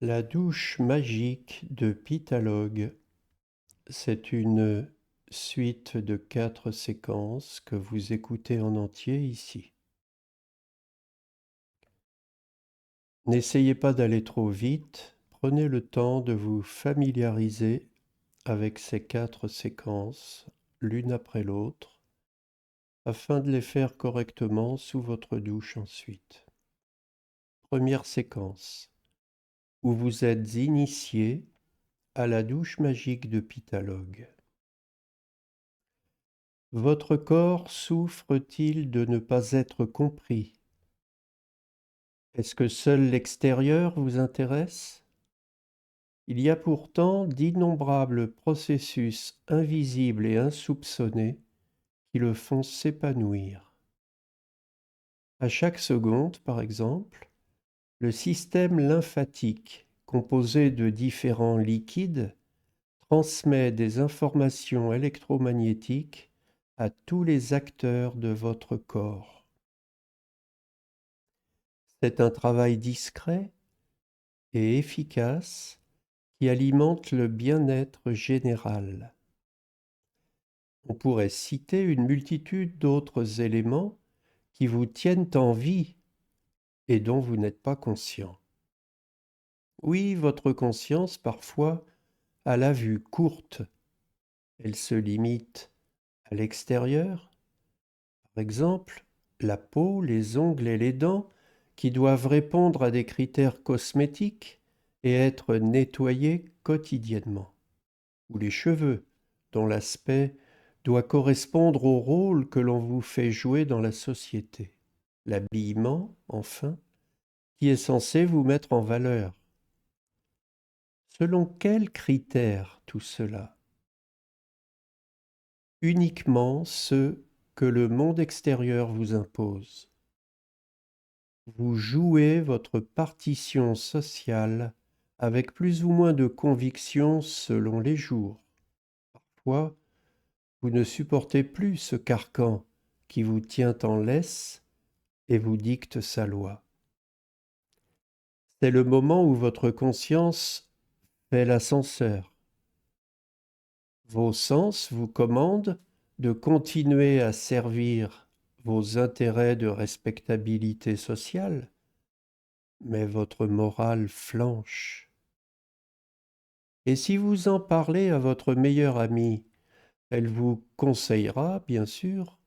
La douche magique de Pitalogue, c'est une suite de 4 séquences que vous écoutez en entier ici. N'essayez pas d'aller trop vite, prenez le temps de vous familiariser avec ces 4 séquences, l'une après l'autre, afin de les faire correctement sous votre douche ensuite. Première séquence, où vous êtes initié à la douche magique de Pitalogue. Votre corps souffre-t-il de ne pas être compris? Est-ce que seul l'extérieur vous intéresse? Il y a pourtant d'innombrables processus invisibles et insoupçonnés qui le font s'épanouir. À chaque seconde, par exemple, le système lymphatique, composé de différents liquides, transmet des informations électromagnétiques à tous les acteurs de votre corps. C'est un travail discret et efficace qui alimente le bien-être général. On pourrait citer une multitude d'autres éléments qui vous tiennent en vie et dont vous n'êtes pas conscient. Oui, votre conscience, parfois, a la vue courte. Elle se limite à l'extérieur. Par exemple, la peau, les ongles et les dents qui doivent répondre à des critères cosmétiques et être nettoyés quotidiennement. Ou les cheveux, dont l'aspect doit correspondre au rôle que l'on vous fait jouer dans la société. L'habillement, enfin, qui est censé vous mettre en valeur. Selon quels critères tout cela? Uniquement ceux que le monde extérieur vous impose. Vous jouez votre partition sociale avec plus ou moins de conviction selon les jours. Parfois, vous ne supportez plus ce carcan qui vous tient en laisse et vous dicte sa loi. C'est le moment où votre conscience fait l'ascenseur. Vos sens vous commandent de continuer à servir vos intérêts de respectabilité sociale, mais votre morale flanche. Et si vous en parlez à votre meilleure amie, elle vous conseillera, bien sûr,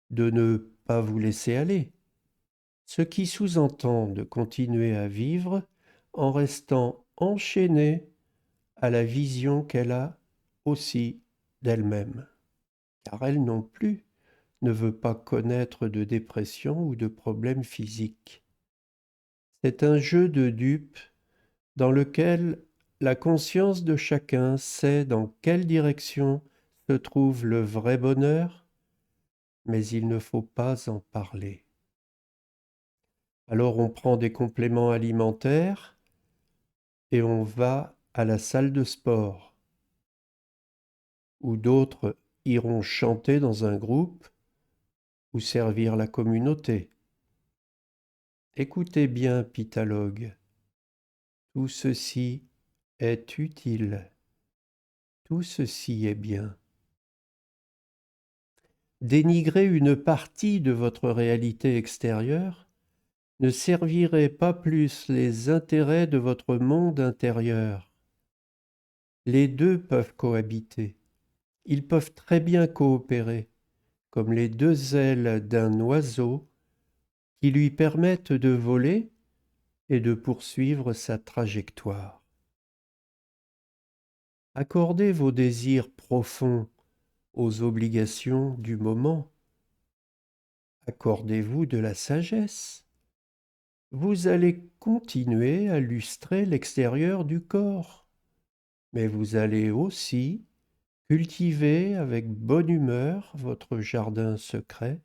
de ne pas vous laisser aller, ce qui sous-entend de continuer à vivre en restant enchaîné à la vision qu'elle a aussi d'elle-même, car elle non plus ne veut pas connaître de dépression ou de problèmes physiques. C'est un jeu de dupes dans lequel la conscience de chacun sait dans quelle direction se trouve le vrai bonheur, mais il ne faut pas en parler. Alors on prend des compléments alimentaires et on va à la salle de sport, où d'autres iront chanter dans un groupe ou servir la communauté. Écoutez bien, Pitalogue, tout ceci est utile, tout ceci est bien. Dénigrer une partie de votre réalité extérieure ne servirait pas plus les intérêts de votre monde intérieur. Les deux peuvent cohabiter. Ils peuvent très bien coopérer, comme les deux ailes d'un oiseau qui lui permettent de voler et de poursuivre sa trajectoire. Accordez vos désirs profonds aux obligations du moment. Accordez-vous de la sagesse. Vous allez continuer à lustrer l'extérieur du corps, mais vous allez aussi cultiver avec bonne humeur votre jardin secret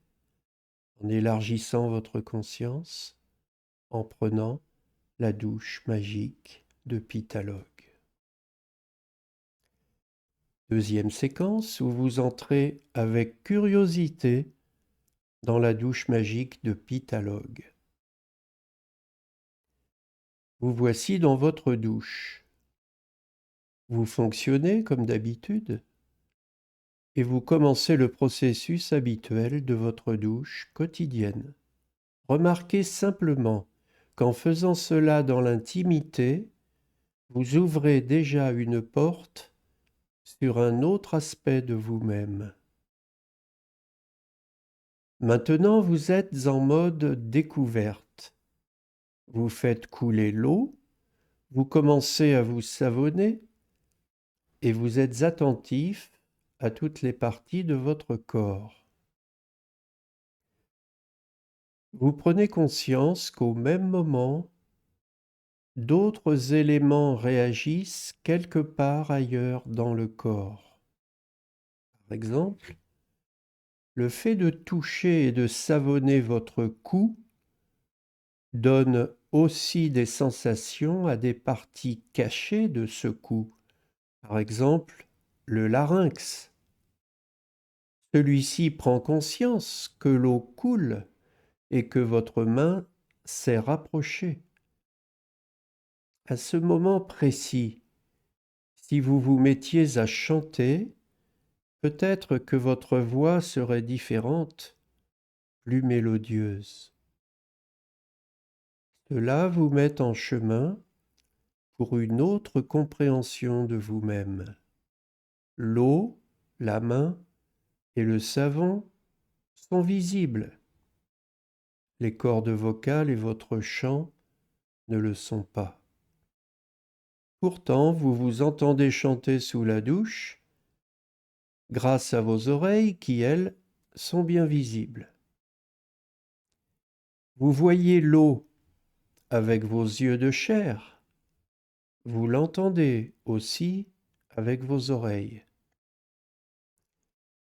en élargissant votre conscience, en prenant la douche magique de Pitalogue. Deuxième séquence où vous entrez avec curiosité dans la douche magique de Pitalogue. Vous voici dans votre douche. Vous fonctionnez comme d'habitude et vous commencez le processus habituel de votre douche quotidienne. Remarquez simplement qu'en faisant cela dans l'intimité, vous ouvrez déjà une porte sur un autre aspect de vous-même. Maintenant, vous êtes en mode découverte. Vous faites couler l'eau, vous commencez à vous savonner et vous êtes attentif à toutes les parties de votre corps. Vous prenez conscience qu'au même moment, d'autres éléments réagissent quelque part ailleurs dans le corps. Par exemple, le fait de toucher et de savonner votre cou donne aussi des sensations à des parties cachées de ce cou. Par exemple, le larynx. Celui-ci prend conscience que l'eau coule et que votre main s'est rapprochée. À ce moment précis, si vous vous mettiez à chanter, peut-être que votre voix serait différente, plus mélodieuse. Cela vous met en chemin pour une autre compréhension de vous-même. L'eau, la main et le savon sont visibles. Les cordes vocales et votre chant ne le sont pas. Pourtant, vous vous entendez chanter sous la douche grâce à vos oreilles qui, elles, sont bien visibles. Vous voyez l'eau avec vos yeux de chair. Vous l'entendez aussi avec vos oreilles.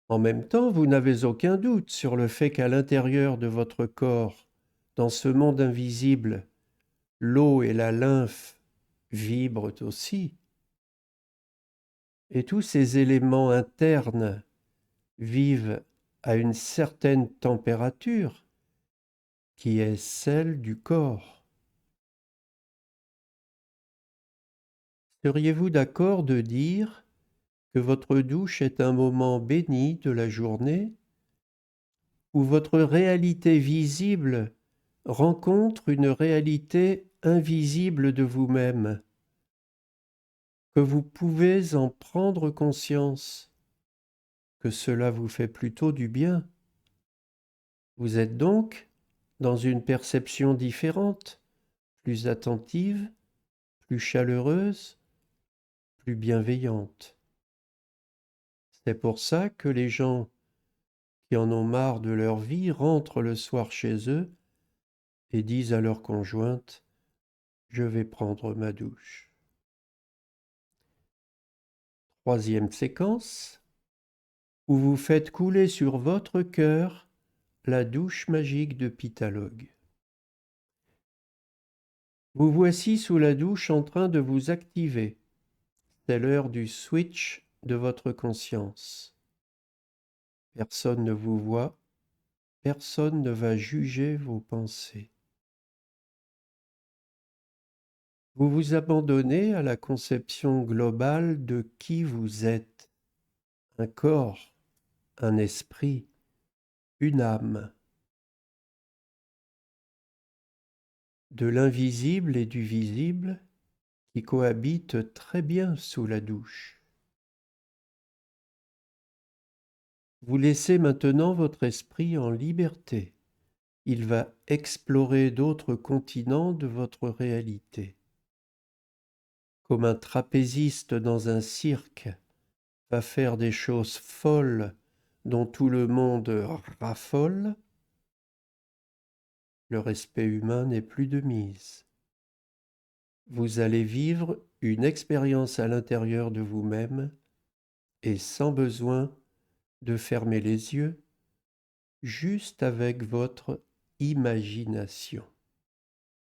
En même temps, vous n'avez aucun doute sur le fait qu'à l'intérieur de votre corps, dans ce monde invisible, l'eau et la lymphe vibrent aussi. Et tous ces éléments internes vivent à une certaine température qui est celle du corps. Seriez-vous d'accord de dire que votre douche est un moment béni de la journée où votre réalité visible rencontre une réalité invisible de vous-même, que vous pouvez en prendre conscience, que cela vous fait plutôt du bien? Vous êtes donc dans une perception différente, plus attentive, plus chaleureuse, plus bienveillante. C'est pour ça que les gens qui en ont marre de leur vie rentrent le soir chez eux et disent à leur conjointe: je vais prendre ma douche. Troisième séquence, où vous faites couler sur votre cœur la douche magique de Pythalogue. Vous voici sous la douche en train de vous activer. C'est l'heure du switch de votre conscience. Personne ne vous voit, personne ne va juger vos pensées. Vous vous abandonnez à la conception globale de qui vous êtes. Un corps, un esprit, une âme. De l'invisible et du visible qui cohabitent très bien sous la douche. Vous laissez maintenant votre esprit en liberté. Il va explorer d'autres continents de votre réalité. Comme un trapéziste dans un cirque va faire des choses folles dont tout le monde raffole, le respect humain n'est plus de mise. Vous allez vivre une expérience à l'intérieur de vous-même et sans besoin de fermer les yeux, juste avec votre imagination.